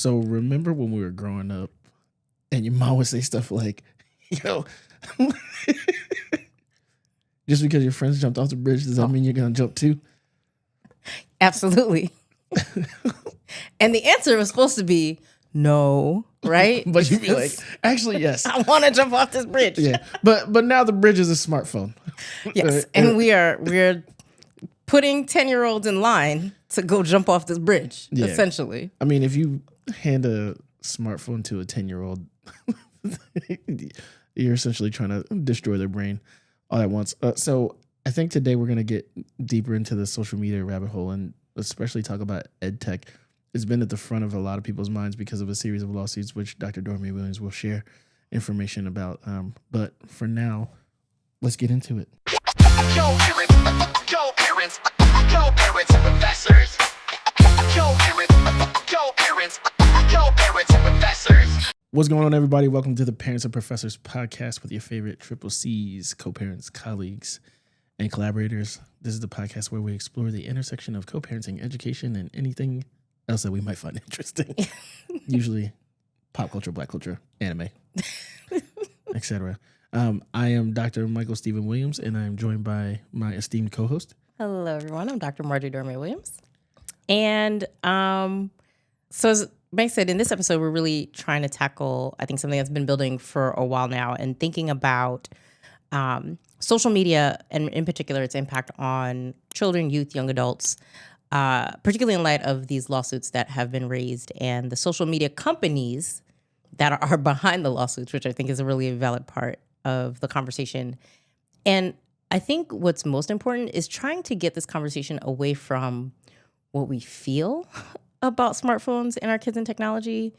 So remember when we were growing up and your mom would say stuff like, yo, just because your friends jumped off the bridge, does that mean you're going to jump too? Absolutely. And the answer was supposed to be no, right? But you'd be like, actually, yes. I want to jump off this bridge. Yeah. But now the bridge is a smartphone. Yes. And we're putting 10-year-olds in line to go jump off this bridge, essentially. I mean, if you hand a smartphone to a 10-year-old, you're essentially trying to destroy their brain all at once. So I think today we're going to get deeper into the social media rabbit hole and especially talk about EdTech. It's been at the front of a lot of people's minds because of a series of lawsuits, which Dr. Dormy Williams will share information about. But for now, let's get into it. Yo, parents, yo, parents, yo, parents and professors. Yo, parents, yo, parents, yo, parents and professors. What's going on, everybody? Welcome to the Parents and Professors podcast with your favorite triple C's, co-parents, colleagues, and collaborators. This is the podcast where we explore the intersection of co-parenting, education, and anything else that we might find interesting. Usually pop culture, black culture, anime, etc. I am Dr. Michael Stephen Williams, and I am joined by my esteemed co-host. Hello, everyone. I'm Dr. Marjorie Dormy Williams. And so as Mike said, in this episode, we're really trying to tackle, I think, something that's been building for a while now and thinking about social media and in particular its impact on children, youth, young adults, particularly in light of these lawsuits that have been raised and the social media companies that are behind the lawsuits, which I think is a really valid part of the conversation. And I think what's most important is trying to get this conversation away from what we feel about smartphones and our kids and technology,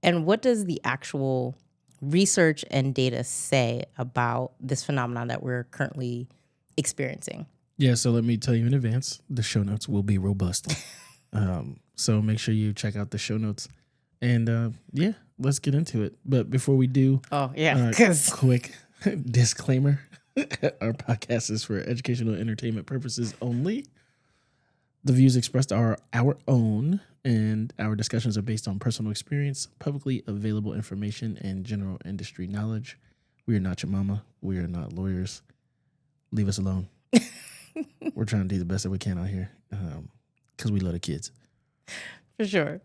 and what does the actual research and data say about this phenomenon that we're currently experiencing. Yeah, so let me tell you in advance, the show notes will be robust. So make sure you check out the show notes. And let's get into it. But before we do, quick disclaimer. Our podcast is for educational entertainment purposes only. The views expressed are our own, and our discussions are based on personal experience, publicly available information, and general industry knowledge. We are not your mama. We are not lawyers. Leave us alone. We're trying to do the best that we can out here because we love the kids. For sure.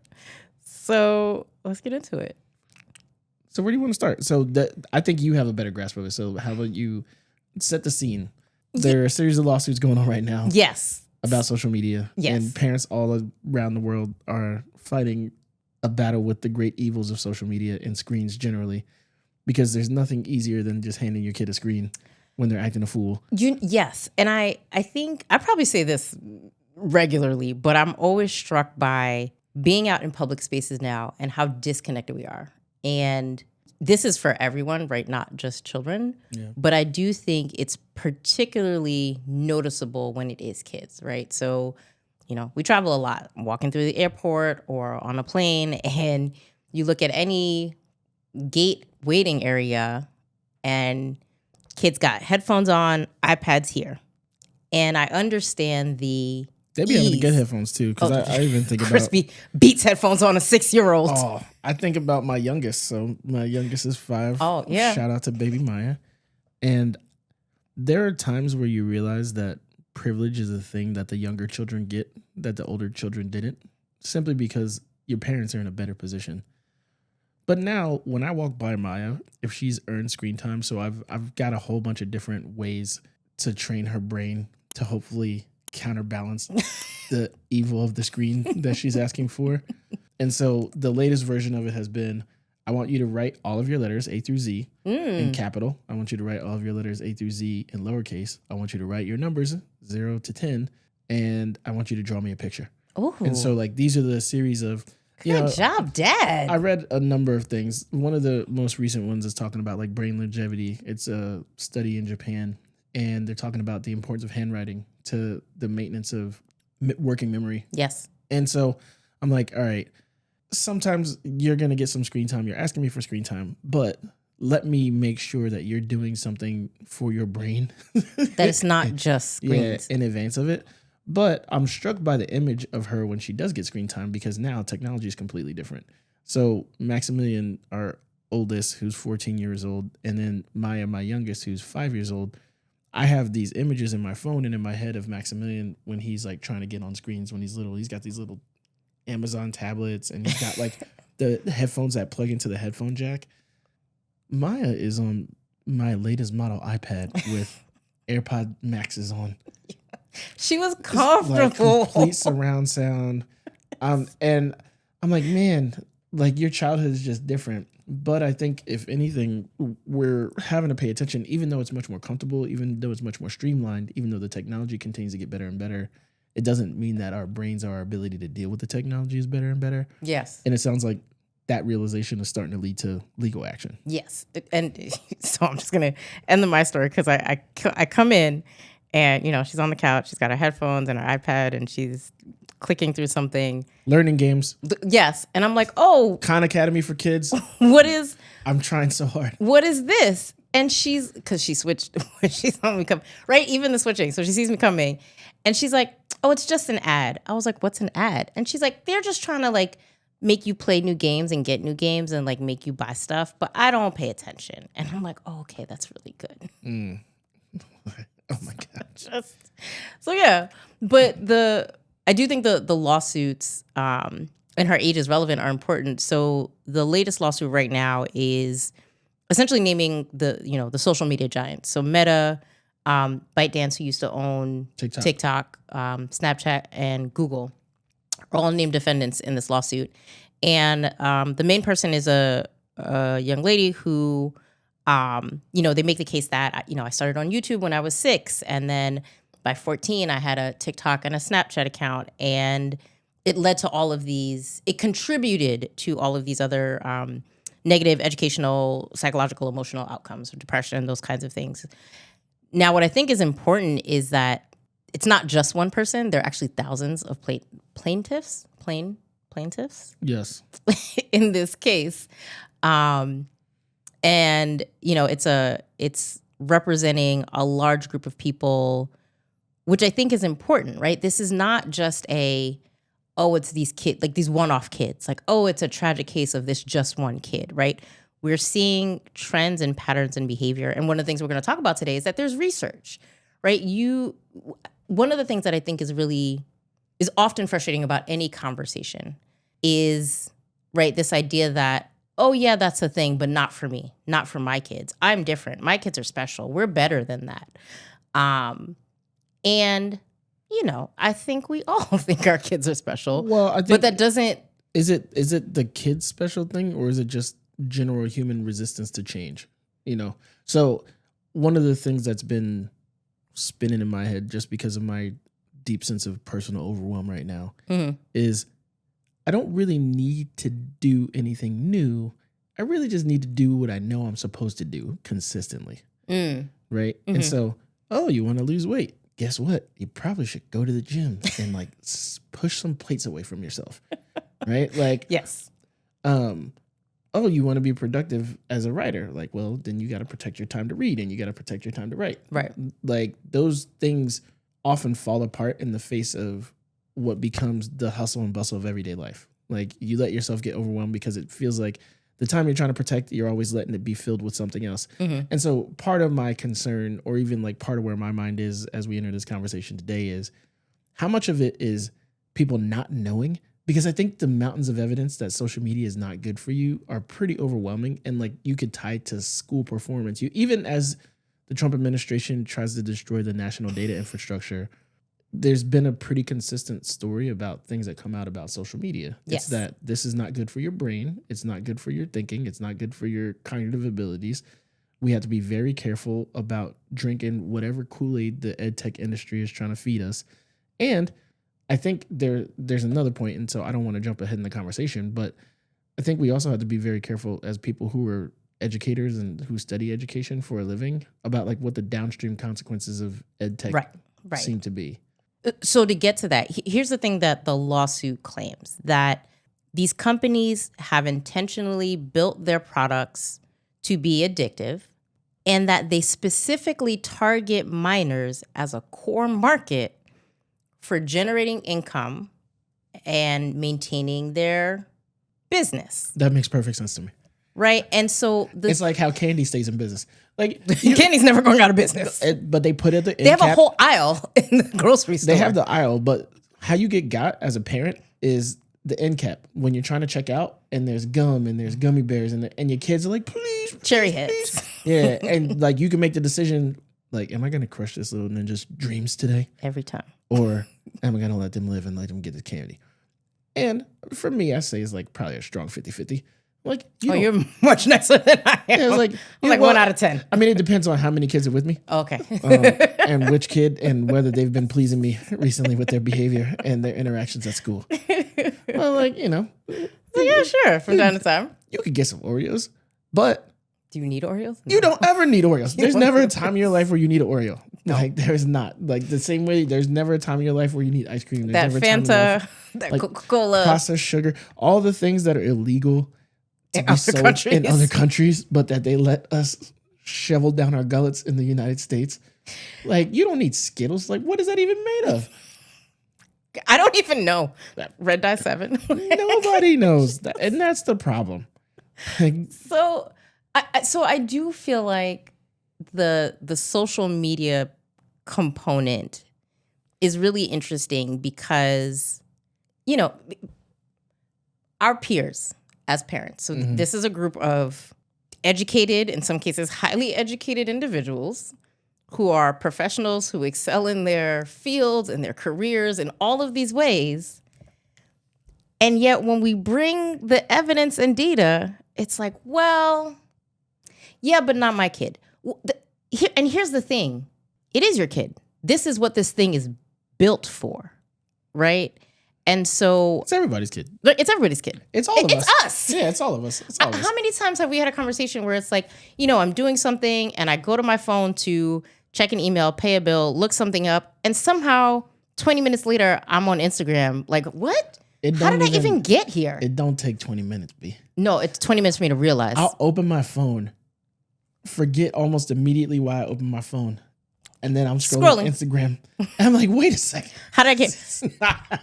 So let's get into it. So where do you want to start? So I think you have a better grasp of it. So how about you set the scene? There are a series of lawsuits going on right now. Yes. About social media. Yes. And parents all around the world are fighting a battle with the great evils of social media and screens generally, because there's nothing easier than just handing your kid a screen when they're acting a fool. Yes. And I think I probably say this regularly, but I'm always struck by being out in public spaces now and how disconnected we are. And this is for everyone, right? Not just children. Yeah. But I do think it's particularly noticeable when it is kids, right? So, we travel a lot, walking through the airport or on a plane, and you look at any gate waiting area and kids got headphones on, iPads here. And I understand the They'd be having to get headphones too, because I even think about crispy Beats headphones on a 6-year-old. Oh, I think about my youngest. So my youngest is 5. Oh, yeah. Shout out to baby Maya. And there are times where you realize that privilege is a thing that the younger children get that the older children didn't, simply because your parents are in a better position. But now when I walk by Maya, if she's earned screen time, so I've got a whole bunch of different ways to train her brain to hopefully counterbalance the evil of the screen that she's asking for. And so the latest version of it has been, I want you to write all of your letters A through Z in capital. I want you to write all of your letters A through Z in lowercase. I want you to write your numbers 0 to 10, and I want you to draw me a picture. Ooh. And so these are the series of Good job, Dad. I read a number of things. One of the most recent ones is talking about brain longevity. It's a study in Japan, and they're talking about the importance of handwriting to the maintenance of working memory. Yes. And so I'm like, all right, sometimes you're going to get some screen time. You're asking me for screen time, but let me make sure that you're doing something for your brain. That it's not just screens. Yeah, in advance of it. But I'm struck by the image of her when she does get screen time, because now technology is completely different. So Maximilian, our oldest, who's 14 years old, and then Maya, my youngest, who's 5 years old, I have these images in my phone and in my head of Maximilian when he's like trying to get on screens when he's little. He's got these little Amazon tablets and he's got like the headphones that plug into the headphone jack. Maya is on my latest model iPad with AirPod Maxes on. She was Like comfortable. complete surround sound. And I'm like, man, like your childhood is just different. But I think if anything, we're having to pay attention, even though it's much more comfortable, even though it's much more streamlined, even though the technology continues to get better and better, it doesn't mean that our brains or our ability to deal with the technology is better and better. Yes. And it sounds like that realization is starting to lead to legal action. Yes. And so I'm just going to end my story because I come in and, you know, she's on the couch. She's got her headphones and her iPad and she's clicking through something. Learning games. Yes. And I'm like, oh, Khan Academy for kids. I'm trying so hard. What is this? And because she switched when she saw me come, right? Even the switching. So she sees me coming and she's like, oh, it's just an ad. I was like, what's an ad? And she's like, they're just trying to like make you play new games and get new games and like make you buy stuff, but I don't pay attention. And I'm like, oh, okay, that's really good. Oh my God. So yeah, but I do think the lawsuits and her age is relevant are important. So the latest lawsuit right now is essentially naming the social media giants. So Meta, ByteDance, who used to own TikTok, Snapchat, and Google, are all named defendants in this lawsuit. And the main person is a young lady who, they make the case that, I started on YouTube when I was 6. And then by 14, I had a TikTok and a Snapchat account. And it led to all of these, it contributed to all of these other negative educational, psychological, emotional outcomes, depression, those kinds of things. Now, what I think is important is that it's not just one person. There are actually thousands of plaintiffs. Yes. In this case. And, it's representing a large group of people, which I think is important, right? This is not just it's these kids, like these one-off kids. Like, it's a tragic case of this just one kid, right? We're seeing trends and patterns in behavior. And one of the things we're going to talk about today is that there's research, right? One of the things that I think is often frustrating about any conversation is, right, this idea that, oh yeah, that's a thing, but not for me, not for my kids. I'm different. My kids are special. We're better than that. And, I think we all think our kids are special. Well, I think, but that doesn't. Is it the kids' special thing, or is it just general human resistance to change? So one of the things that's been spinning in my head just because of my deep sense of personal overwhelm right now is I don't really need to do anything new. I really just need to do what I know I'm supposed to do consistently. Right? Mm-hmm. And so, you want to lose weight? Guess what? You probably should go to the gym and like push some plates away from yourself. Right? Like, yes. You want to be productive as a writer? Like, well, then you got to protect your time to read and you got to protect your time to write. Right. Like those things often fall apart in the face of what becomes the hustle and bustle of everyday life. Like you let yourself get overwhelmed because it feels like the time you're trying to protect, you're always letting it be filled with something else. Mm-hmm. And so part of my concern, or even like part of where my mind is as we enter this conversation today, is how much of it is people not knowing? Because I think the mountains of evidence that social media is not good for you are pretty overwhelming. And like you could tie it to school performance. Even as the Trump administration tries to destroy the national data infrastructure, there's been a pretty consistent story about things that come out about social media. Yes. It's that this is not good for your brain. It's not good for your thinking. It's not good for your cognitive abilities. We have to be very careful about drinking whatever Kool-Aid the EdTech industry is trying to feed us. And I think there's another point, and so I don't want to jump ahead in the conversation, but I think we also have to be very careful as people who are educators and who study education for a living about like what the downstream consequences of EdTech seem to be. So to get to that, here's the thing that the lawsuit claims, that these companies have intentionally built their products to be addictive and that they specifically target minors as a core market for generating income and maintaining their business, That makes perfect sense to me. right? And so It's like how candy stays in business. Like, candy's never going out of business. but they put it the They have a cap. whole aisle in the grocery store. They have the aisle, but how you get got as a parent is the end cap. When you're trying to check out and there's gum and there's gummy bears and your kids are like, please, cherry please. heads Yeah, and like you can make the decision, like, am I gonna crush this little ninja's dreams today, every time. or am I gonna let them live and let them get the candy? And for me, I say it's like probably a strong 50-50. Like, You're much nicer than I am. yeah, it's like I'm like 1 out of 10. I mean, it depends on how many kids are with me. Okay. And which kid and whether they've been pleasing me recently with their behavior and their interactions at school. Well, like, Yeah, sure. From time to time. you could get some Oreos, but Do you need Oreos? you don't ever need Oreos. There's never a time in your life where you need an Oreo. Like, there's not. Like, the same way there's never a time in your life where you need ice cream. There's That never a time in your life- Fanta, that like, Coca-Cola. processed sugar, all the things that are illegal to In be other sold countries. in other countries, but that they let us shovel down our gullets in the United States. Like, you don't need Skittles. Like, what is that even made of? I don't even know. Red Dye 7. Nobody knows that, and that's the problem. Like, So I do feel like the social media component is really interesting because, our peers as parents. So this is a group of educated, in some cases, highly educated individuals who are professionals who excel in their fields and their careers in all of these ways. And yet when we bring the evidence and data, it's like, well, yeah, but not my kid. And here's the thing. It is your kid. This is what this thing is built for, right? And so it's everybody's kid. it's everybody's kid. It's all of us. It's us. Yeah, it's all of us. It's all of us. How many times have we had a conversation where it's like, I'm doing something and I go to my phone to check an email, pay a bill, look something up, and somehow 20 minutes later, I'm on Instagram. Like, what? How did I even get here? It don't take 20 minutes, B. No, it's 20 minutes for me to realize. I'll open my phone, forget almost immediately why I opened my phone, and then I'm scrolling. Instagram. And I'm like, wait a second. How did I get?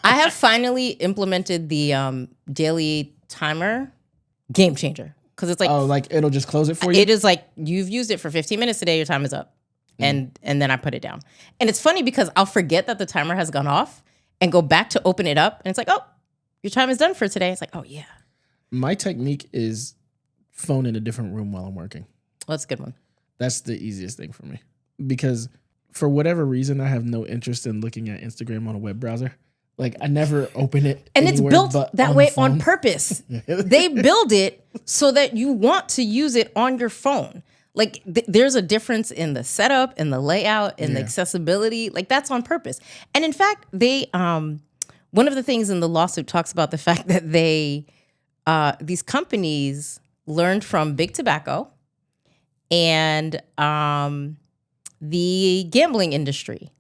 I have finally implemented the daily timer. Game changer. Because it's like, Oh, like it'll just close it for you? it is like, you've used it for 15 minutes today, your time is up. And then I put it down. And it's funny because I'll forget that the timer has gone off and go back to open it up. And it's like, oh, your time is done for today. It's like, oh, yeah. My technique is phone in a different room while I'm working. Well, that's a good one. That's the easiest thing for me. Because for whatever reason, I have no interest in looking at Instagram on a web browser. Like, I never open it. And it's anywhere built but that on way the phone. on purpose. They build it so that you want to use it on your phone. Like, there's a difference in the setup and the layout and the accessibility. Like, that's on purpose. And in fact, they one of the things in the lawsuit talks about the fact that these companies learned from Big Tobacco and the gambling industry.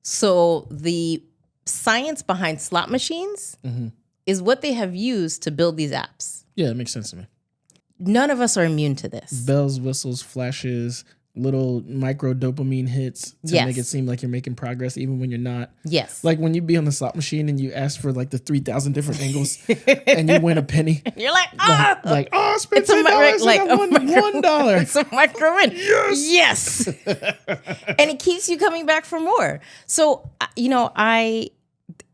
So the science behind slot machines is what they have used to build these apps. Yeah, it makes sense to me. None of us are immune to this. Bells, whistles, flashes, little micro dopamine hits to Yes. make it seem like you're making progress even when you're not. Yes. Like when you be on the slot machine and you ask for like the 3,000 different angles and you win a penny. You're like, ah! I spent It's a $10 like and I won $1. It's a micro win. Yes. And it keeps you coming back for more. So,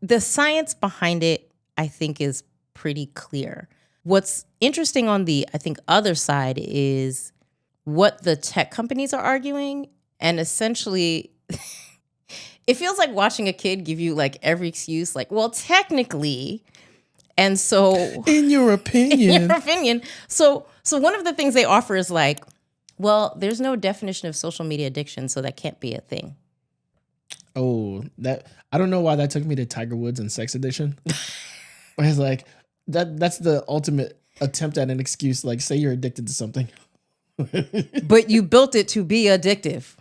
the science behind it, I think, is pretty clear. What's interesting on the, I think, other side is what the tech companies are arguing. And essentially, it feels like watching a kid give you like every excuse, like, well, technically. And so In your opinion. in your opinion. So one of the things they offer is like, well, there's no definition of social media addiction, so that can't be a thing. Oh, that I don't know why that took me to Tiger Woods and Sex Edition. Where it's like that's the ultimate attempt at an excuse. Like, say you're addicted to something. But you built it to be addictive.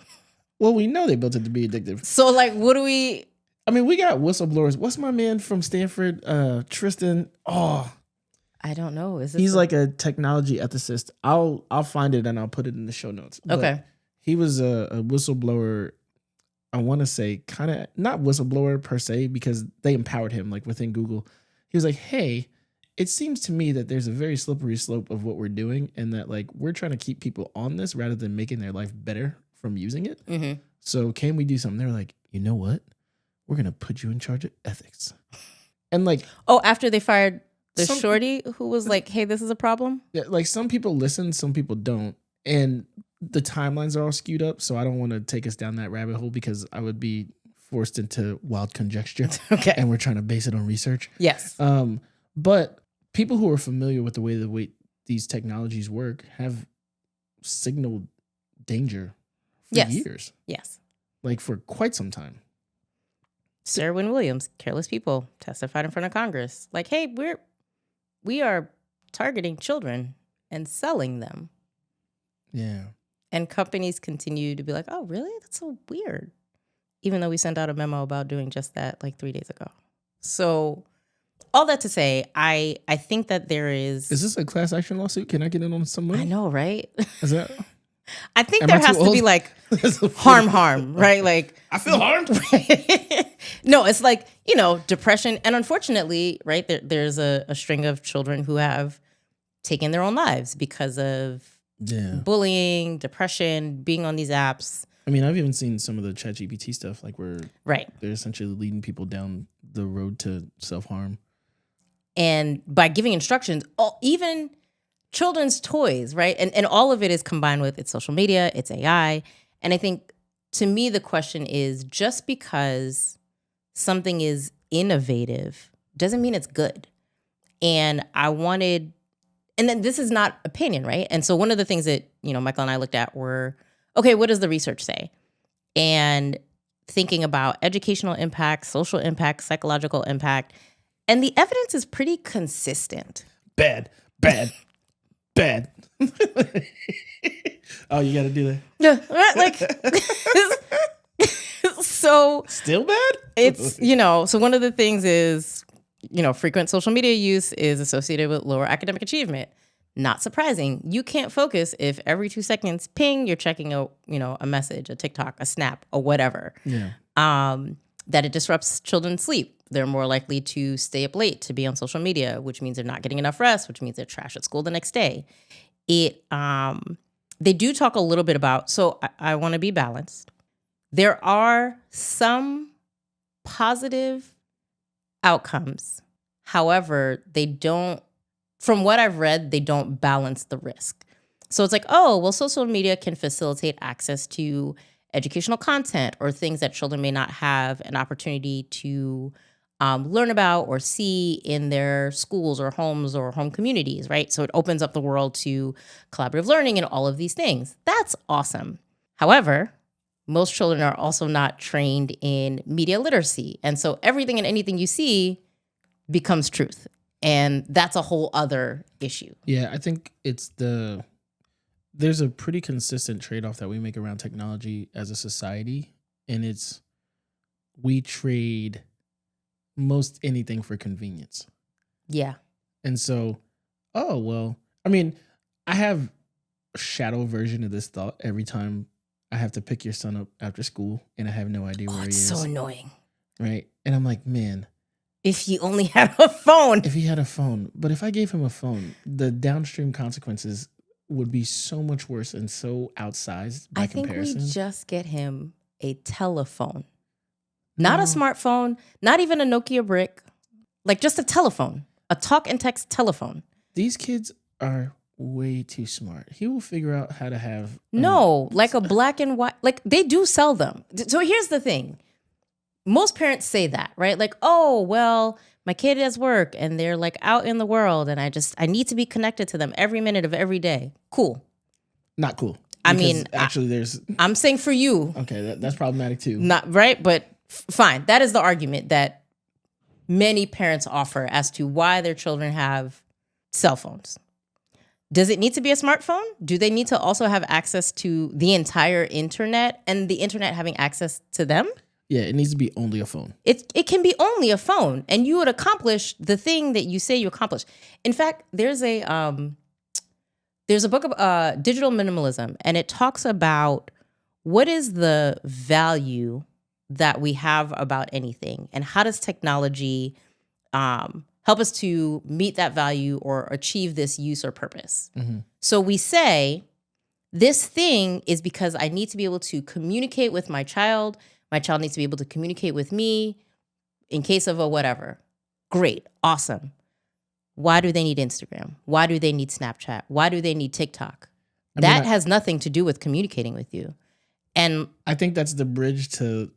Well, we know they built it to be addictive. So like, what do we? I mean, we got whistleblowers. What's my man from Stanford? Tristan. Oh, I don't know. Is this he's like a technology ethicist. I'll find it and I'll put it in the show notes. But okay? he was a whistleblower. I want to say kind of not whistleblower per se because they empowered him like within Google. He was like, hey, it seems to me that there's a very slippery slope of what we're doing, and that like we're trying to keep people on this rather than making their life better from using it. Mm-hmm. So can we do something? They're like, you know what? We're gonna put you in charge of ethics. And like, Oh, after they fired the Some- shorty who was like, hey, this is a problem? yeah, like some people listen, some people don't, and the timelines are all skewed up. So I don't want to take us down that rabbit hole because I would be forced into wild conjecture. Okay. And we're trying to base it on research. Yes. But people who are familiar with the way these technologies work have signaled danger for Yes. years, Yes. like for quite some time. Sarah Wynne Williams, Careless People, testified in front of Congress. Like, hey, we are targeting children and selling them. Yeah. And companies continue to be like, oh, really? That's so weird. Even though we sent out a memo about doing just that like 3 days ago. So all that to say, I think that there is... Is this a class action lawsuit? Can I get in on some money? I know, right? Is that... I think Am there I too has to old? be like harm, right? Like, I feel harmed. no, it's like, you know, depression. And unfortunately, right, there's a string of children who have taken their own lives because of Yeah. bullying, depression, being on these apps. I mean, I've even seen some of the ChatGPT stuff, like where Right. they're essentially leading people down the road to self-harm. And by giving instructions, even children's toys, right? And all of it is combined with it's social media, it's AI. And I think to me, the question is just because something is innovative doesn't mean it's good. And and then this is not opinion, right? And so one of the things that, you know, Michael and I looked at were, okay, what does the research say? And thinking about educational impact, social impact, psychological impact. And the evidence is pretty consistent. Bad. Oh, you got to do that. Yeah, like, so Still bad? it's, you know, so one of the things is, you know, frequent social media use is associated with lower academic achievement. Not surprising. You can't focus if every 2 seconds, ping, you're checking a message, a TikTok, a snap, or whatever. Yeah. That it disrupts children's sleep. They're more likely to stay up late to be on social media, which means they're not getting enough rest, which means they're trash at school the next day. They do talk a little bit about, so I want to be balanced. There are some positive outcomes. However, they don't, from what I've read, they don't balance the risk. So it's like, oh, well, social media can facilitate access to educational content or things that children may not have an opportunity to learn about or see in their schools or homes or home communities, right? So it opens up the world to collaborative learning and all of these things. That's awesome. However, most children are also not trained in media literacy. And so everything and anything you see becomes truth. And that's a whole other issue. Yeah, I think there's a pretty consistent trade-off that we make around technology as a society, and it's we trade most anything for convenience. Yeah. And so, oh, well, I mean, I have a shadow version of this thought every time I have to pick your son up after school and I have no idea where he It's is. so annoying. Right? And I'm like, man, If he only had a phone. if he had a phone, but if I gave him a phone, the downstream consequences would be so much worse and so outsized by I think comparison. we just get him a telephone. Not a smartphone, not even a Nokia brick, like just a telephone, a talk and text telephone. These kids are way too smart. He will figure out how to have No, like a black and white, like they do sell them. So here's the thing. Most parents say that, right? Like, oh, well, my kid has work and they're like out in the world and I need to be connected to them every minute of every day. Cool. not cool. I Because mean, actually, there's I'm saying for you, okay. That's problematic too. not right, but fine. That is the argument that many parents offer as to why their children have cell phones. Does it need to be a smartphone? Do they need to also have access to the entire internet and the internet having access to them? Yeah, it needs to be only a phone. It can be only a phone, and you would accomplish the thing that you say you accomplish. In fact, there's a book of digital minimalism, and it talks about what is the value that we have about anything, and how does technology help us to meet that value or achieve this use or purpose. So we say, this thing is because I need to be able to communicate with my child. My child needs to be able to communicate with me in case of a whatever. Great. Awesome. Why do they need Instagram? Why do they need Snapchat? Why do they need TikTok? That has nothing to do with communicating with you. And I think that's the bridge to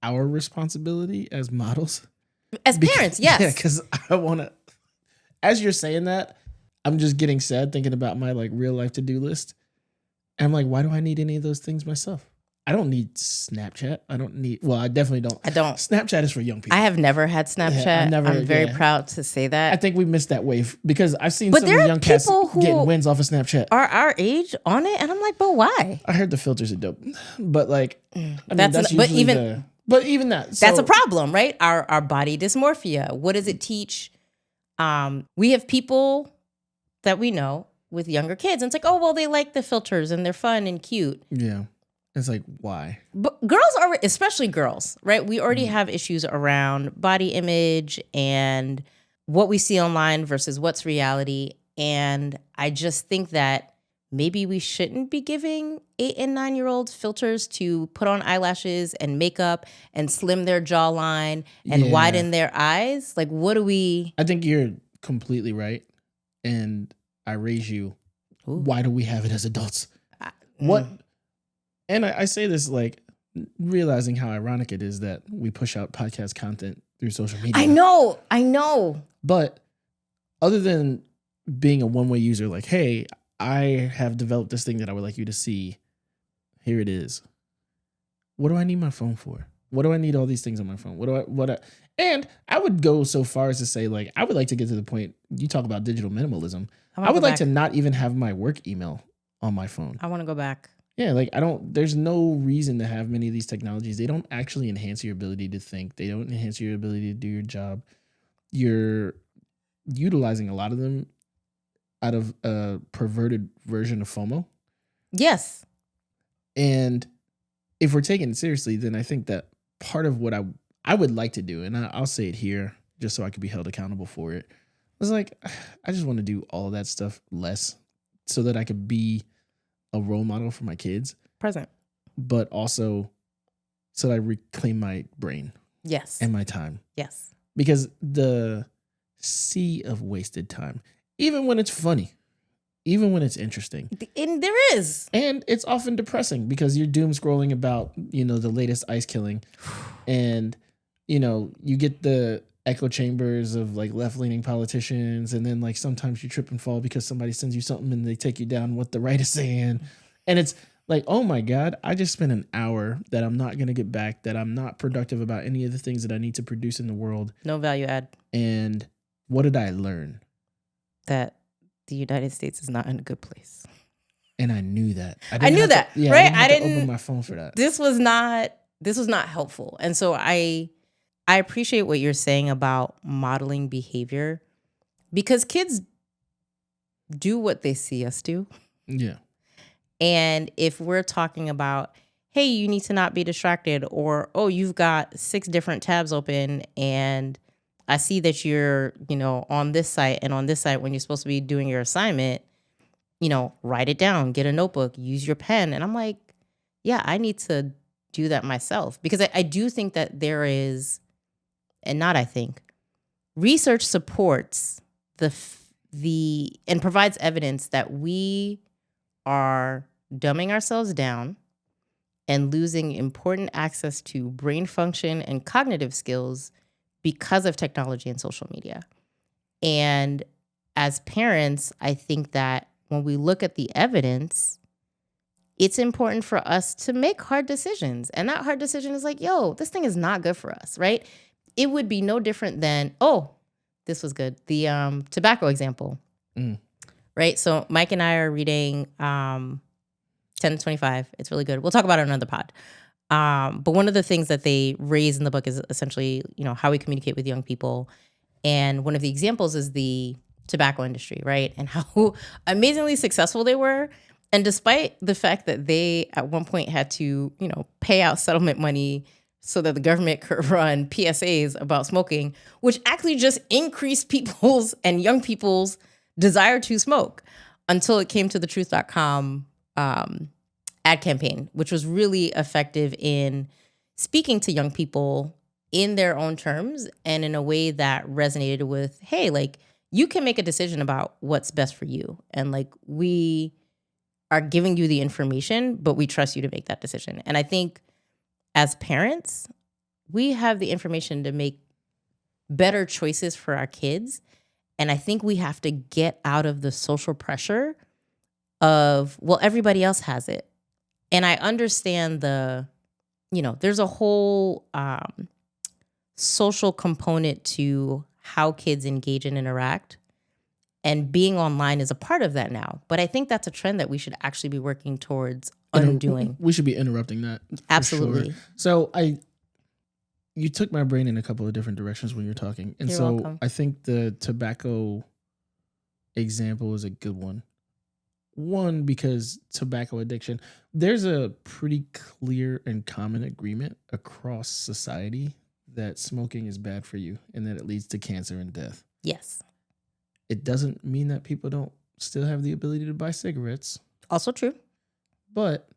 our responsibility as models. As parents, yes. Yeah, because I want to, as you're saying that, I'm just getting sad thinking about my like real life to-do list. And I'm like, why do I need any of those things myself? I don't need Snapchat. I definitely don't. I don't. Snapchat is for young people. I have never had Snapchat. I'm very proud to say that. I think we missed that wave because I've seen some young cats getting wins off of Snapchat. Are our age on it? And I'm like, but why? I heard the filters are dope. But like, that's even that. So, that's a problem, right? Our body dysmorphia. What does it teach? We have people that we know with younger kids. And it's like, oh, well, they like the filters and they're fun and cute. Yeah. It's like, why? But girls are, especially girls, right? We already have issues around body image and what we see online versus what's reality. And I just think that maybe we shouldn't be giving 8 and 9-year-olds filters to put on eyelashes and makeup and slim their jawline and widen their eyes. Like, what do we? I think you're completely right. And I raise you. Ooh. Why do we have it as adults? What? And I say this like realizing how ironic it is that we push out podcast content through social media. I know. But other than being a one-way user, like, hey, I have developed this thing that I would like you to see. Here it is. What do I need my phone for? What do I need all these things on my phone? And I would go so far as to say, like, I would like to get to the point, you talk about digital minimalism. I would like to not even have my work email on my phone. I want to go back. Yeah, like there's no reason to have many of these technologies. They don't actually enhance your ability to think. They don't enhance your ability to do your job. You're utilizing a lot of them out of a perverted version of FOMO. Yes. And if we're taking it seriously, then I think that part of what I would like to do, and I'll say it here just so I could be held accountable for it, was like, I just want to do all of that stuff less so that I could be a role model for my kids. Present. But also so that I reclaim my brain. Yes. And my time. Yes. Because the sea of wasted time, even when it's funny, even when it's interesting. And there is. And it's often depressing because you're doom scrolling about, the latest ICE killing. And, you get the echo chambers of like left-leaning politicians, and then like sometimes you trip and fall because somebody sends you something and they take you down what the right is saying, and it's like, oh my God, I just spent an hour that I'm not going to get back, that I'm not productive about any of the things that I need to produce in the world. No value add. And what did I learn? That the United States is not in a good place. And I knew that. I knew that, right? I didn't open my phone for that. This was not helpful. And so I appreciate what you're saying about modeling behavior, because kids do what they see us do. Yeah. And if we're talking about, hey, you need to not be distracted, or, oh, you've got 6 different tabs open and I see that you're, on this site and on this site when you're supposed to be doing your assignment, write it down, get a notebook, use your pen. And I'm like, yeah, I need to do that myself, because I do think that there is, and not I think, research supports and provides evidence that we are dumbing ourselves down and losing important access to brain function and cognitive skills because of technology and social media. And as parents, I think that when we look at the evidence, it's important for us to make hard decisions. And that hard decision is like, yo, this thing is not good for us, right? It would be no different than, oh, this was good. The tobacco example, right? So Mike and I are reading 1025. It's really good. We'll talk about it on another pod. But one of the things that they raise in the book is essentially, how we communicate with young people. And one of the examples is the tobacco industry, right? And how amazingly successful they were. And despite the fact that they at one point had to, pay out settlement money so that the government could run PSAs about smoking, which actually just increased people's and young people's desire to smoke until it came to the truth.com ad campaign, which was really effective in speaking to young people in their own terms and in a way that resonated with, hey, like, you can make a decision about what's best for you. And like, we are giving you the information, but we trust you to make that decision. And I think as parents, we have the information to make better choices for our kids. And I think we have to get out of the social pressure of, well, everybody else has it. And I understand there's a whole social component to how kids engage and interact. And being online is a part of that now. But I think that's a trend that we should actually be working towards undoing. We should be interrupting that. Absolutely. Sure. So you took my brain in a couple of different directions when you're talking. And You're so welcome. I think the tobacco example is a good one. One, because tobacco addiction, there's a pretty clear and common agreement across society that smoking is bad for you and that it leads to cancer and death. Yes. It doesn't mean that people don't still have the ability to buy cigarettes, Also true. but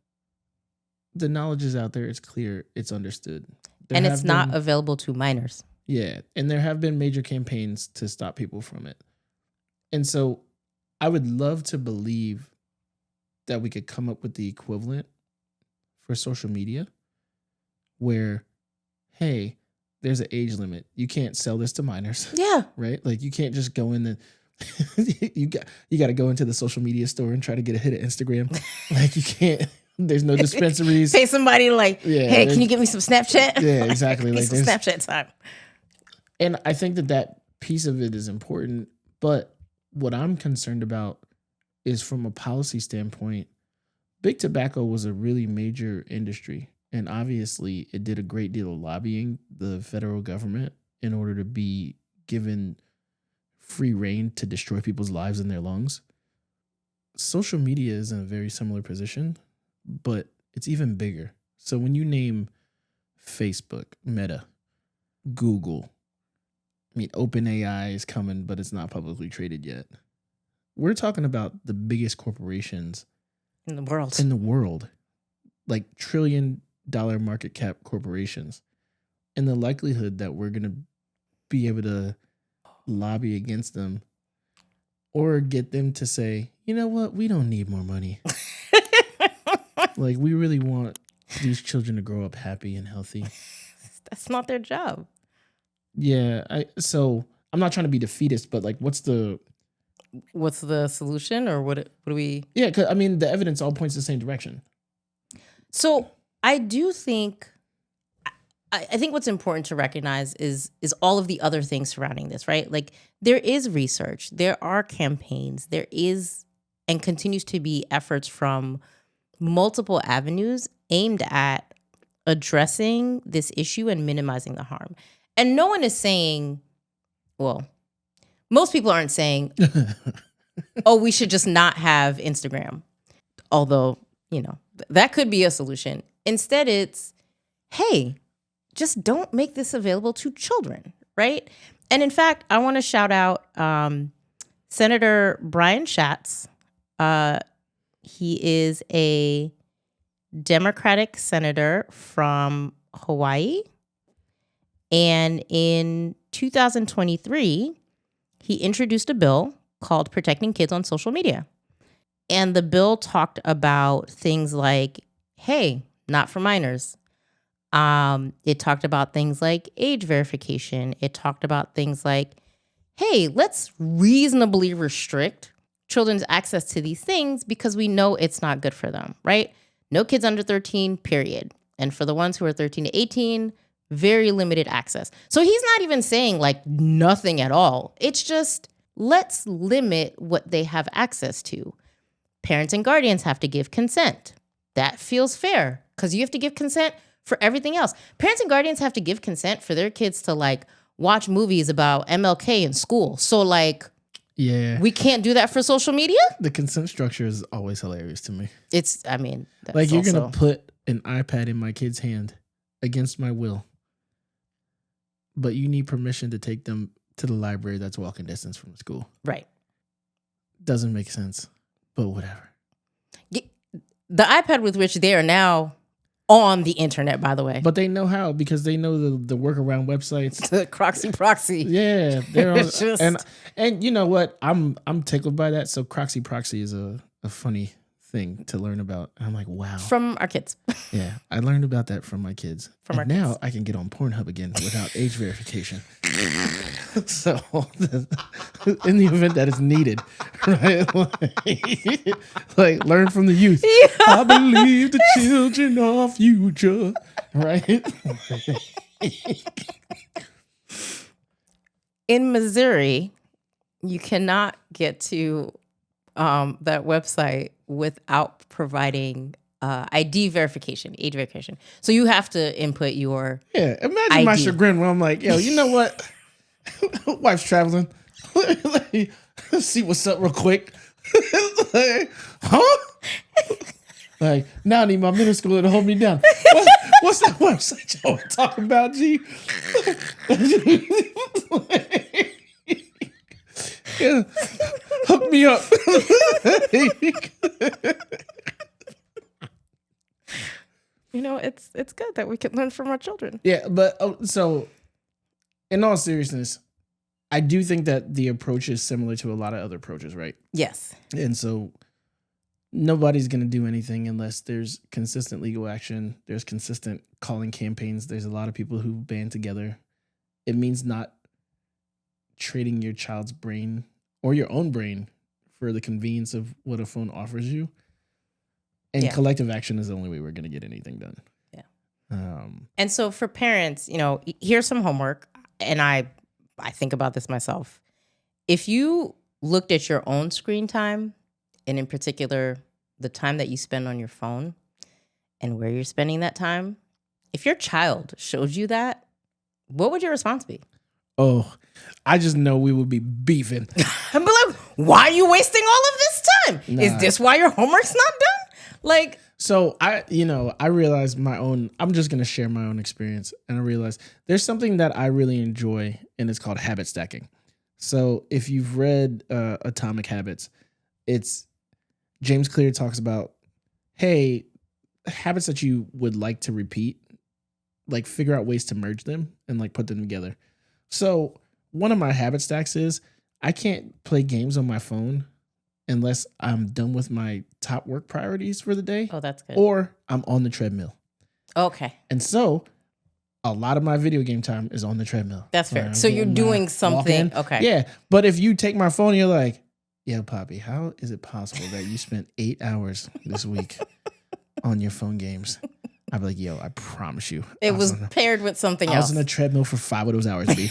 the knowledge is out there. It's clear. It's understood. And it's not available to minors. Yeah. And there have been major campaigns to stop people from it. And so I would love to believe that we could come up with the equivalent for social media where, hey, there's an age limit. You can't sell this to minors. Yeah. Right? Like you can't just go in the you got to go into the social media store and try to get a hit of Instagram. Like you can't. There's no dispensaries. Pay somebody like, hey, can you give me some Snapchat? Yeah, exactly. Like some Snapchat time. And I think that piece of it is important. But what I'm concerned about is from a policy standpoint, big tobacco was a really major industry. And obviously it did a great deal of lobbying the federal government in order to be given free reign to destroy people's lives and their lungs. Social media is in a very similar position, but it's even bigger. So when you name Facebook, Meta, Google, I mean, OpenAI is coming, but it's not publicly traded yet. We're talking about the biggest corporations in the world. Like $1 trillion market cap corporations. And the likelihood that we're going to be able to lobby against them or get them to say, you know what, we don't need more money. Like, we really want these children to grow up happy and healthy. That's not their job. Yeah. So I'm not trying to be defeatist, but like, what's the solution, or what do we? Yeah, because I mean, the evidence all points the same direction. So I do think, I think what's important to recognize is all of the other things surrounding this, right? Like there is research, there are campaigns, there is and continues to be efforts from multiple avenues aimed at addressing this issue and minimizing the harm. And no one is saying, well, most people aren't saying, oh, we should just not have Instagram. Although, that could be a solution. Instead, it's, hey, just don't make this available to children, right? And in fact, I want to shout out Senator Brian Schatz. He is a Democratic senator from Hawaii. And in 2023, he introduced a bill called Protecting Kids on Social Media. And the bill talked about things like, hey, not for minors. It talked about things like age verification. It talked about things like, hey, let's reasonably restrict children's access to these things because we know it's not good for them, right? No kids under 13, period. And for the ones who are 13 to 18, very limited access. So he's not even saying like nothing at all. It's just, let's limit what they have access to. Parents and guardians have to give consent. That feels fair because you have to give consent for everything else. Parents and guardians have to give consent for their kids to like watch movies about MLK in school. So like, yeah, we can't do that for social media. The consent structure is always hilarious to me. It's, I mean, that's like you're also going to put an iPad in my kid's hand against my will, but you need permission to take them to the library that's walking distance from the school. Right. Doesn't make sense, but whatever. The iPad with which they are now on the internet, by the way. But they know how, because they know the workaround websites. The proxy. Yeah, they're on, It's just- and you know what? I'm tickled by that. So proxy is a funny thing to learn about. And I'm like, wow. From our kids. Yeah, I learned about that from my kids. From our and now kids. I can get on Pornhub again without age verification. So, in the event that it's needed, right? Like learn from the youth. Yeah. I believe the children are future, right? In Missouri, you cannot get to that website without providing ID verification, age verification. So you have to input your Yeah, imagine my ID. chagrin when I'm like, yo, you know what? Wife's traveling. Let's see what's up real quick. Like, huh? Like, now I need my middle schooler to hold me down. What's that website y'all talking about, G? Yeah. Hook me up. You know, it's good that we can learn from our children. Yeah, but so in all seriousness, I do think that the approach is similar to a lot of other approaches, right? Yes. And so nobody's going to do anything unless there's consistent legal action. There's consistent calling campaigns. There's a lot of people who band together. It means not trading your child's brain or your own brain for the convenience of what a phone offers you. And Yeah. collective action is the only way we're going to get anything done. Yeah. And so for parents, you know, here's some homework. And I think about this myself. If you looked at your own screen time, and in particular, the time that you spend on your phone and where you're spending that time, if your child showed you that, what would your response be? Oh, I just know we would be beefing. I'd be like, why are you wasting all of this time? Is Nah. this why your homework's not done? Like, So I realized I'm just going to share my own experience. And I realized there's something that I really enjoy, and it's called habit stacking. So if you've read Atomic Habits, it's James Clear talks about, hey, habits that you would like to repeat, like figure out ways to merge them and like put them together. So one of my habit stacks is I can't play games on my phone unless I'm done with my top work priorities for the day, oh, that's good. or I'm on the treadmill. Okay. And so a lot of my video game time is on the treadmill. That's fair. Where I'm So you're getting my doing something. walk in. Okay. Yeah. But if you take my phone, you're like, yeah, Poppy, how is it possible that you spent 8 hours this week on your phone games? I'd be like, yo, I promise you. It was on paired with something I was else. on a treadmill for 5 of those hours, B.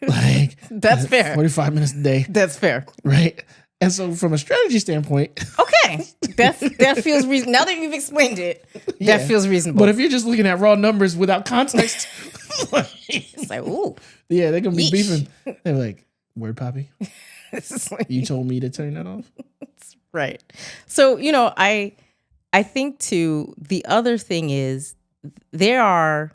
Like, That's fair. 45 minutes a day, That's fair. right? And so from a strategy standpoint, Okay. That feels reasonable. Now that you've explained it, Yeah. that feels reasonable. but if you're just looking at raw numbers without context, it's like, ooh. yeah, they're going to be Yeesh. beefing. They're like, word, Poppy, This is like, you told me to turn that off? right. So, you know, I think too, the other thing is there are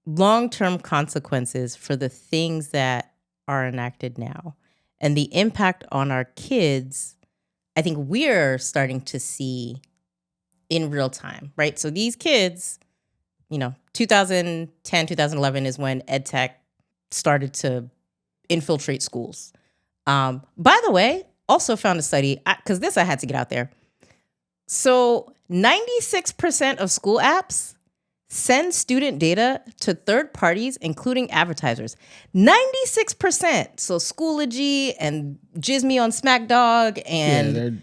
long-term consequences for the things that are enacted now. And the impact on our kids, I think we're starting to see in real time, right? So these kids, you know, 2010, 2011 is when EdTech started to infiltrate schools. By the way, also found a study, because this I had to get out there. So 96% of school apps send student data to third parties, including advertisers. 96%. So Schoology and Jizme on SmackDog and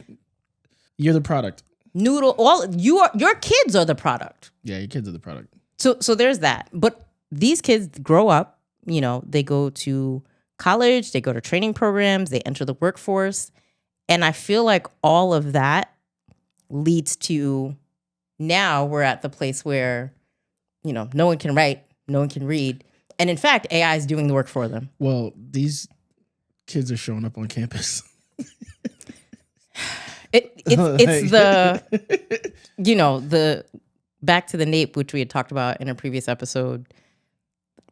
you're the product. Noodle, your kids are the product. Yeah, your kids are the product. So there's that. But these kids grow up, you know, they go to college, they go to training programs, they enter the workforce. And I feel like all of that leads to now we're at the place where, you know, no one can write, no one can read. And in fact, AI is doing the work for them. Well, these kids are showing up on campus. It's the, you know, the back to the NAEP, which we had talked about in a previous episode,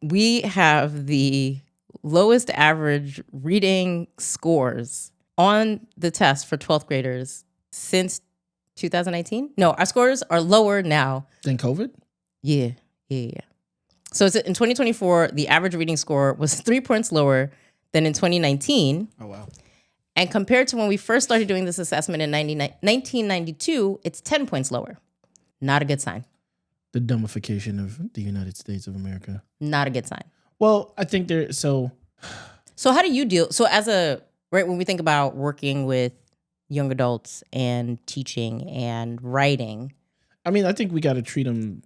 we have the lowest average reading scores on the test for 12th graders since 2019. No, our scores are lower now. Then COVID? Yeah. So in 2024, the average reading score was 3 points lower than in 2019. Oh, wow. And compared to when we first started doing this assessment in 1992, it's 10 points lower. Not a good sign. The dumbification of the United States of America. Not a good sign. Well, I think so how do you deal? So right, when we think about working with young adults and teaching and writing. I mean, I think we got to treat them,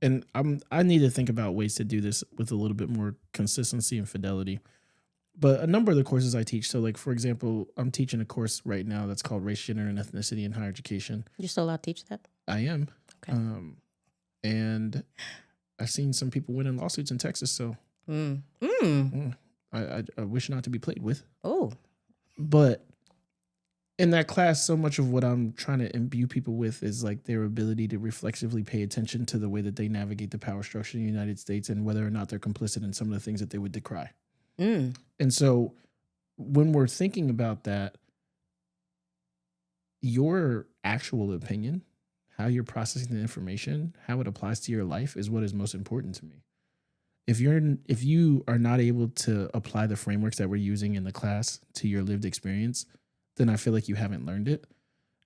and I need to think about ways to do this with a little bit more consistency and fidelity. But a number of the courses I teach, so like, for example, I'm teaching a course right now that's called Race, Gender, and Ethnicity in Higher Education. You're still allowed to teach that? I am. Okay. And I've seen some people winning lawsuits in Texas, so I wish not to be played with. Oh. But in that class, so much of what I'm trying to imbue people with is like their ability to reflexively pay attention to the way that they navigate the power structure in the United States and whether or not they're complicit in some of the things that they would decry. And so when we're thinking about that, your actual opinion, how you're processing the information, how it applies to your life is what is most important to me. If you are not able to apply the frameworks that we're using in the class to your lived experience, then I feel like you haven't learned it.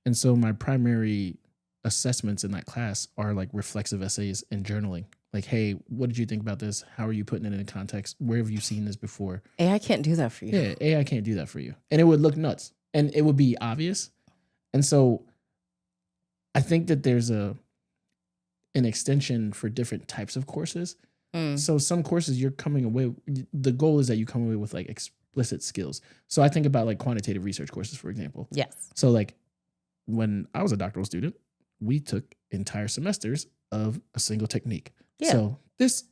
And so my primary assessments in that class are like reflexive essays and journaling. Like, hey, what did you think about this? How are you putting it in context? Where have you seen this before? AI can't do that for you. Yeah, AI can't do that for you. And it would look nuts. And it would be obvious. And so I think that there's an extension for different types of courses. So some courses you're coming away, the goal is that you come away with like explicit skills. So I think about like quantitative research courses, for example. Yes. So like when I was a doctoral student, we took entire semesters of a single technique. Yeah. So this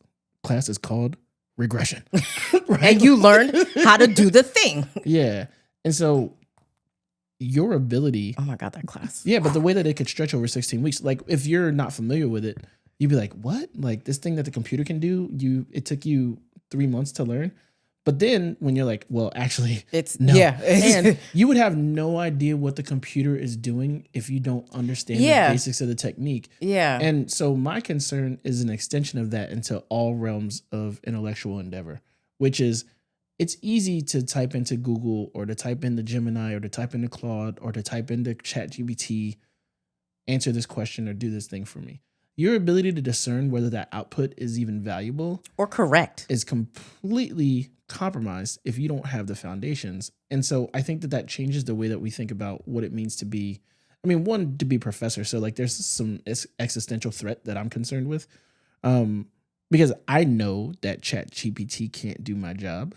class is called regression. Right? And you learned how to do the thing. Yeah. And so your ability. Oh my God, that class. Yeah, but the way that it could stretch over 16 weeks, like if you're not familiar with it, you'd be like, what? Like this thing that the computer can do, it took you 3 months to learn. But then when you're like, well, actually, it's no. Yeah. And you would have no idea what the computer is doing if you don't understand the basics of the technique. Yeah. And so my concern is an extension of that into all realms of intellectual endeavor, which is it's easy to type into Google or to type into Gemini or to type into Claude or to type into ChatGPT, answer this question or do this thing for me. Your ability to discern whether that output is even valuable or correct is completely compromised if you don't have the foundations. And so I think that changes the way that we think about what it means to be, I mean, one, to be a professor. So like there's some existential threat that I'm concerned with because I know that ChatGPT can't do my job,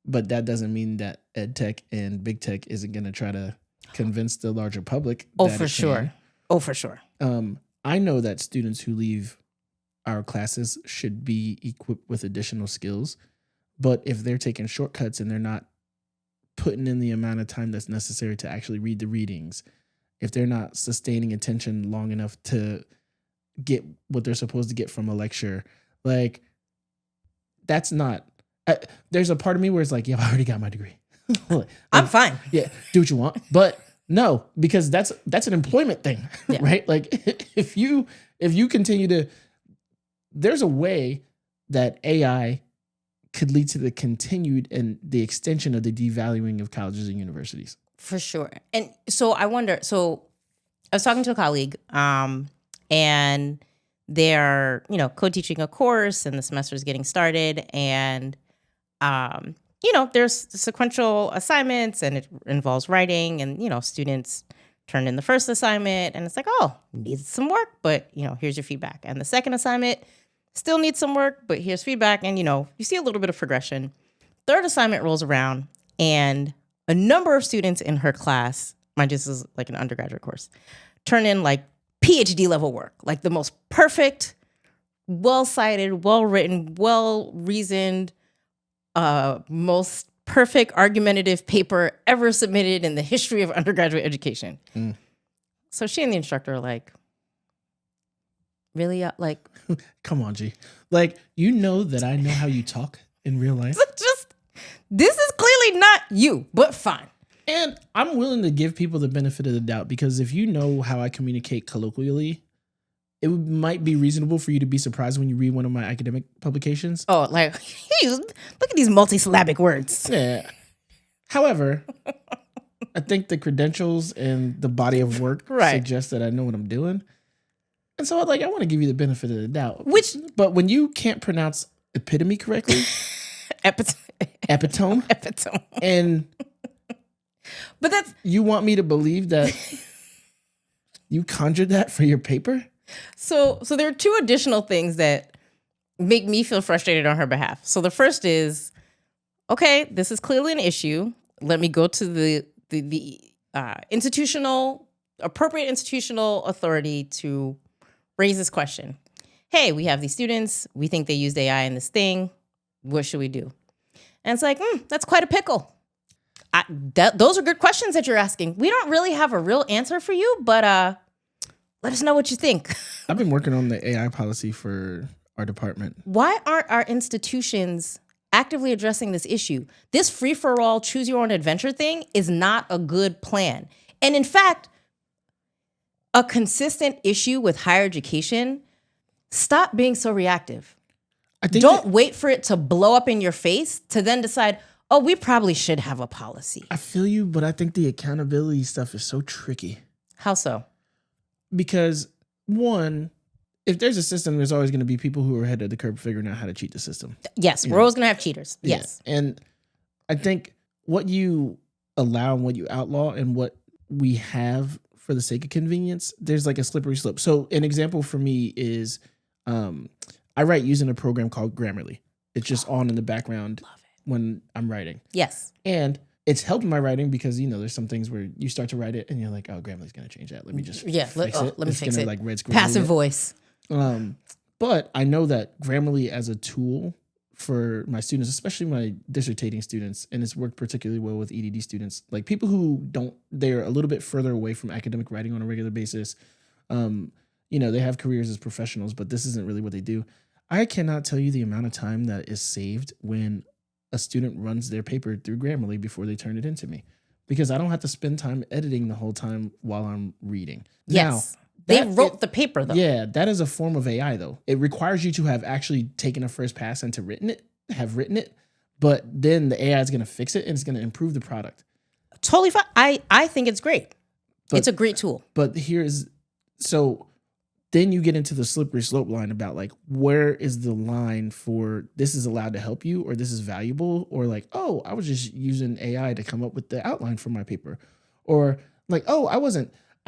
but that doesn't mean that EdTech and Big Tech isn't going to try to convince the larger public. Oh, for sure. I know that students who leave our classes should be equipped with additional skills, but if they're taking shortcuts and they're not putting in the amount of time that's necessary to actually read the readings, if they're not sustaining attention long enough to get what they're supposed to get from a lecture, like that's not, there's a part of me where it's like, yeah, I already got my degree. Like, I'm fine. Yeah, do what you want. But no, because that's an employment thing, right? Like if you continue to, there's a way that AI could lead to the continued and the extension of the devaluing of colleges and universities. For sure. And so I wonder, I was talking to a colleague and they're, co-teaching a course and the semester is getting started and, there's sequential assignments and it involves writing and, students turn in the first assignment and it's like, oh, needs some work, but, here's your feedback. And the second assignment still needs some work, but here's feedback. And, you see a little bit of progression. Third assignment rolls around and a number of students in her class, mind you, this is like an undergraduate course, turn in like PhD level work, like the most perfect, well-cited, well-written, well-reasoned, most perfect argumentative paper ever submitted in the history of undergraduate education. So she and the instructor are like, Really? Like, Come on, G. Like, you know that I know how you talk in real life. this is clearly not you, but fine. And I'm willing to give people the benefit of the doubt because if you know how I communicate colloquially, it might be reasonable for you to be surprised when you read one of my academic publications. Oh, like, look at these multisyllabic words. Yeah. However, I think the credentials and the body of work suggest that I know what I'm doing. And so I want to give you the benefit of the doubt. But when you can't pronounce epitome correctly, epitome, and but that's you want me to believe that you conjured that for your paper? So there are two additional things that make me feel frustrated on her behalf. So the first is, okay, this is clearly an issue. Let me go to the appropriate institutional authority to raise this question. Hey, we have these students. We think they used AI in this thing. What should we do? And it's like, that's quite a pickle. Those are good questions that you're asking. We don't really have a real answer for you, but let us know what you think. I've been working on the AI policy for our department. Why aren't our institutions actively addressing this issue? This free-for-all, choose-your-own-adventure thing is not a good plan. And in fact, a consistent issue with higher education, stop being so reactive. Don't wait for it to blow up in your face to then decide, oh, we probably should have a policy. I feel you, but I think the accountability stuff is so tricky. How so? Because one, if there's a system, there's always going to be people who are ahead of the curve figuring out how to cheat the system. Yes, we're always going to have cheaters. Yeah. Yes. And I think what you allow and what you outlaw and what we have for the sake of convenience, there's like a slippery slope. So an example for me is I write using a program called Grammarly. It's just on in the background when I'm writing. Yes. And it's helped my writing because, there's some things where you start to write it and you're like, oh, Grammarly's going to change that. Let me just fix it. Let me fix it. Like red screen Passive voice. But I know that Grammarly as a tool for my students, especially my dissertating students, and it's worked particularly well with EDD students, like people who they're a little bit further away from academic writing on a regular basis. They have careers as professionals, but this isn't really what they do. I cannot tell you the amount of time that is saved when a student runs their paper through Grammarly before they turn it into me, because I don't have to spend time editing the whole time while I'm reading. Yes. They wrote the paper, though. Yeah, that is a form of AI, though. It requires you to have actually taken a first pass and have written it, but then the AI is going to fix it and it's going to improve the product. Totally fine. I think it's great. It's a great tool. But then you get into the slippery slope line about like, where is the line for this is allowed to help you or this is valuable, or like, oh, I was just using AI to come up with the outline for my paper, or like, oh,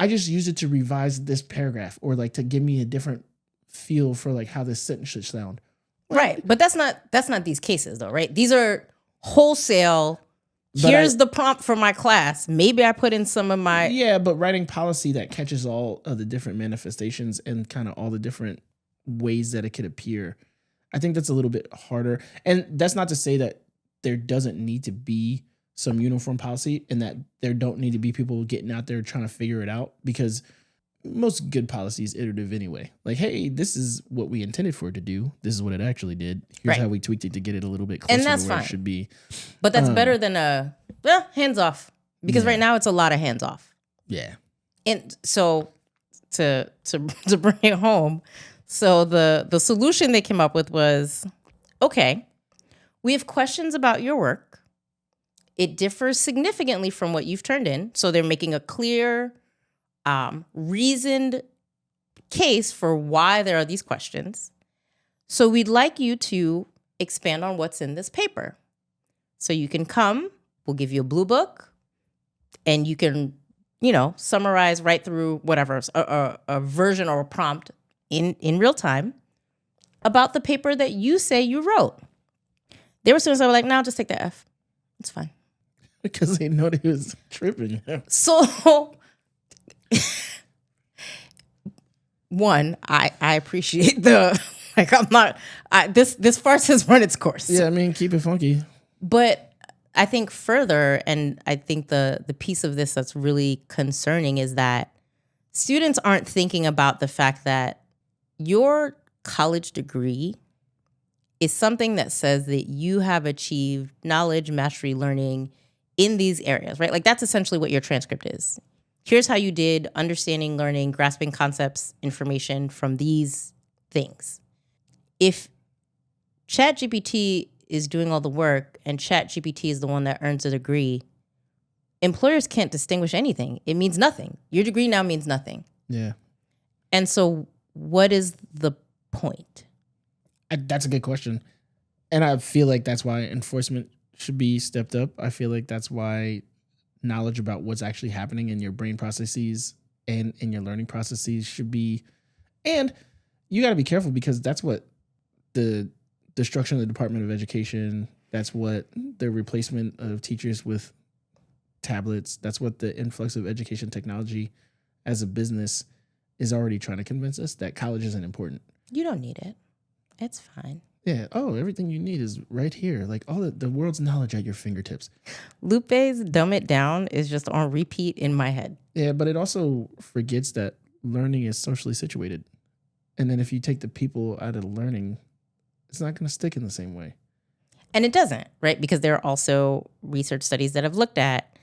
I just used it to revise this paragraph or like to give me a different feel for like how this sentence should sound. Like, right. But that's not these cases though, right? These are wholesale. Here's the prompt for my class. Maybe I put in some of my... Yeah, but writing policy that catches all of the different manifestations and kind of all the different ways that it could appear, I think that's a little bit harder. And that's not to say that there doesn't need to be some uniform policy and that there don't need to be people getting out there trying to figure it out, because most good policy is iterative anyway. Like, hey, this is what we intended for it to do. This is what it actually did. Here's how we tweaked it to get it a little bit closer to where it should be. But that's better than hands off. Because right now it's a lot of hands off. Yeah. And so to bring it home, so the solution they came up with was, okay, we have questions about your work. It differs significantly from what you've turned in. So they're making a clear, reasoned case for why there are these questions. So we'd like you to expand on what's in this paper. So you can come, we'll give you a blue book, and you can, summarize right through whatever, a version or a prompt in real time about the paper that you say you wrote. There were students that were like, no, just take the F. It's fine. Because they know they was tripping. So, one, I appreciate this farce has run its course. Yeah, I mean, keep it funky. But I think further, and I think the piece of this that's really concerning is that students aren't thinking about the fact that your college degree is something that says that you have achieved knowledge, mastery, learning in these areas, right? Like that's essentially what your transcript is. Here's how you did understanding, learning, grasping concepts, information from these things. If ChatGPT is doing all the work and ChatGPT is the one that earns a degree, employers can't distinguish anything. It means nothing. Your degree now means nothing. Yeah. And so what is the point? That's a good question. And I feel like that's why enforcement should be stepped up. I feel like that's why knowledge about what's actually happening in your brain processes and in your learning processes should be. And you got to be careful because that's what the destruction of the Department of Education, that's what the replacement of teachers with tablets, that's what the influx of education technology as a business is already trying to convince us that college isn't important. You don't need it. It's fine. Yeah. Oh, everything you need is right here. Like all the world's knowledge at your fingertips. Lupe's Dumb It Down is just on repeat in my head. Yeah, but it also forgets that learning is socially situated. And then if you take the people out of learning, it's not going to stick in the same way. And it doesn't, right? Because there are also research studies that have looked at,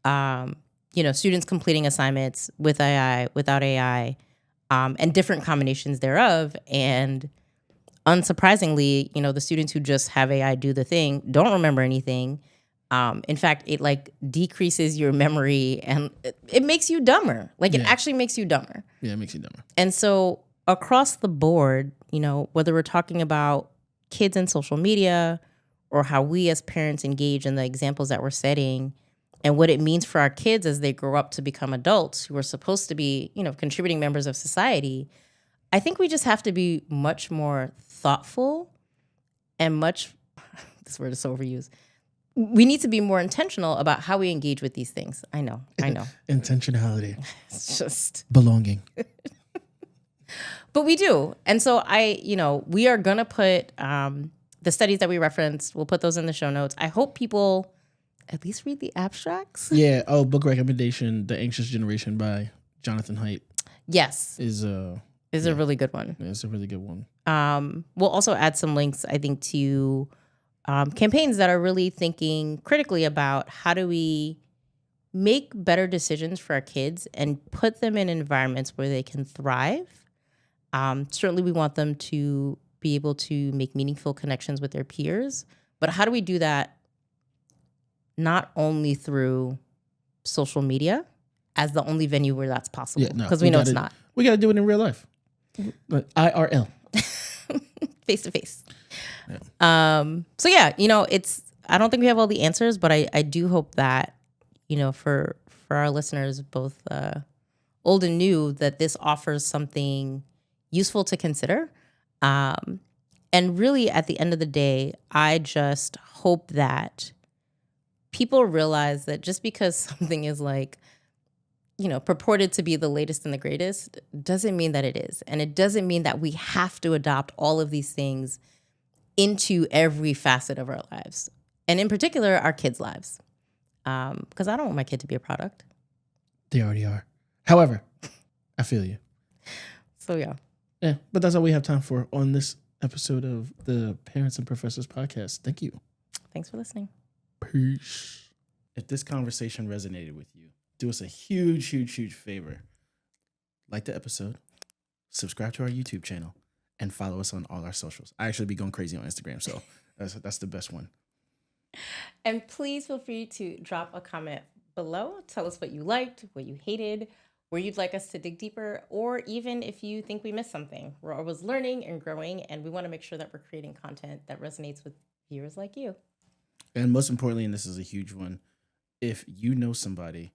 students completing assignments with AI, without AI, and different combinations thereof. And unsurprisingly, the students who just have AI do the thing don't remember anything. In fact, it like decreases your memory and it makes you dumber. Like it actually makes you dumber. Yeah, it makes you dumber. And so across the board, whether we're talking about kids and social media or how we as parents engage in the examples that we're setting and what it means for our kids as they grow up to become adults who are supposed to be, contributing members of society, I think we just have to be much more thoughtful and this word is so overused. We need to be more intentional about how we engage with these things. I know. Intentionality. It's just belonging. But we do. And so we are going to put the studies that we referenced, we'll put those in the show notes. I hope people at least read the abstracts. Yeah. Oh, book recommendation, The Anxious Generation by Jonathan Haidt. Yes. Is a really good one. Yeah, it's a really good one. We'll also add some links, I think, to campaigns that are really thinking critically about how do we make better decisions for our kids and put them in environments where they can thrive. Certainly, we want them to be able to make meaningful connections with their peers. But how do we do that not only through social media as the only venue where that's possible? Because we know it's not. We got to do it in real life. IRL. Face to face. So yeah, I don't think we have all the answers, but I do hope that, for our listeners, both old and new, that this offers something useful to consider. And really at the end of the day, I just hope that people realize that just because something is like, purported to be the latest and the greatest doesn't mean that it is. And it doesn't mean that we have to adopt all of these things into every facet of our lives. And in particular, our kids' lives. Because I don't want my kid to be a product. They already are. However, I feel you. So yeah. Yeah, but that's all we have time for on this episode of the Parents and Professors podcast. Thank you. Thanks for listening. Peace. If this conversation resonated with you, do us a huge, huge, huge favor. Like the episode, subscribe to our YouTube channel, and follow us on all our socials. I actually be going crazy on Instagram, so that's the best one. And please feel free to drop a comment below. Tell us what you liked, what you hated, where you'd like us to dig deeper, or even if you think we missed something. We're always learning and growing, and we want to make sure that we're creating content that resonates with viewers like you. And most importantly, and this is a huge one, if you know somebody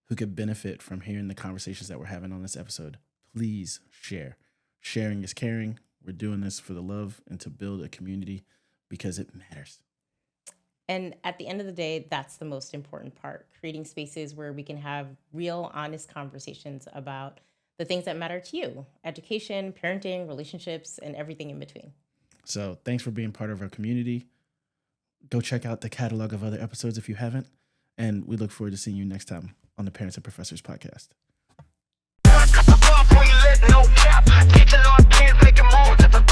who could benefit from hearing the conversations that we're having on this episode, please share. Sharing is caring. We're doing this for the love and to build a community because it matters. And at the end of the day, that's the most important part, creating spaces where we can have real, honest conversations about the things that matter to you, education, parenting, relationships, and everything in between. So thanks for being part of our community. Go check out the catalog of other episodes if you haven't. And we look forward to seeing you next time on the Parents and Professors podcast. We let no cap Teaching on kids making moves. If a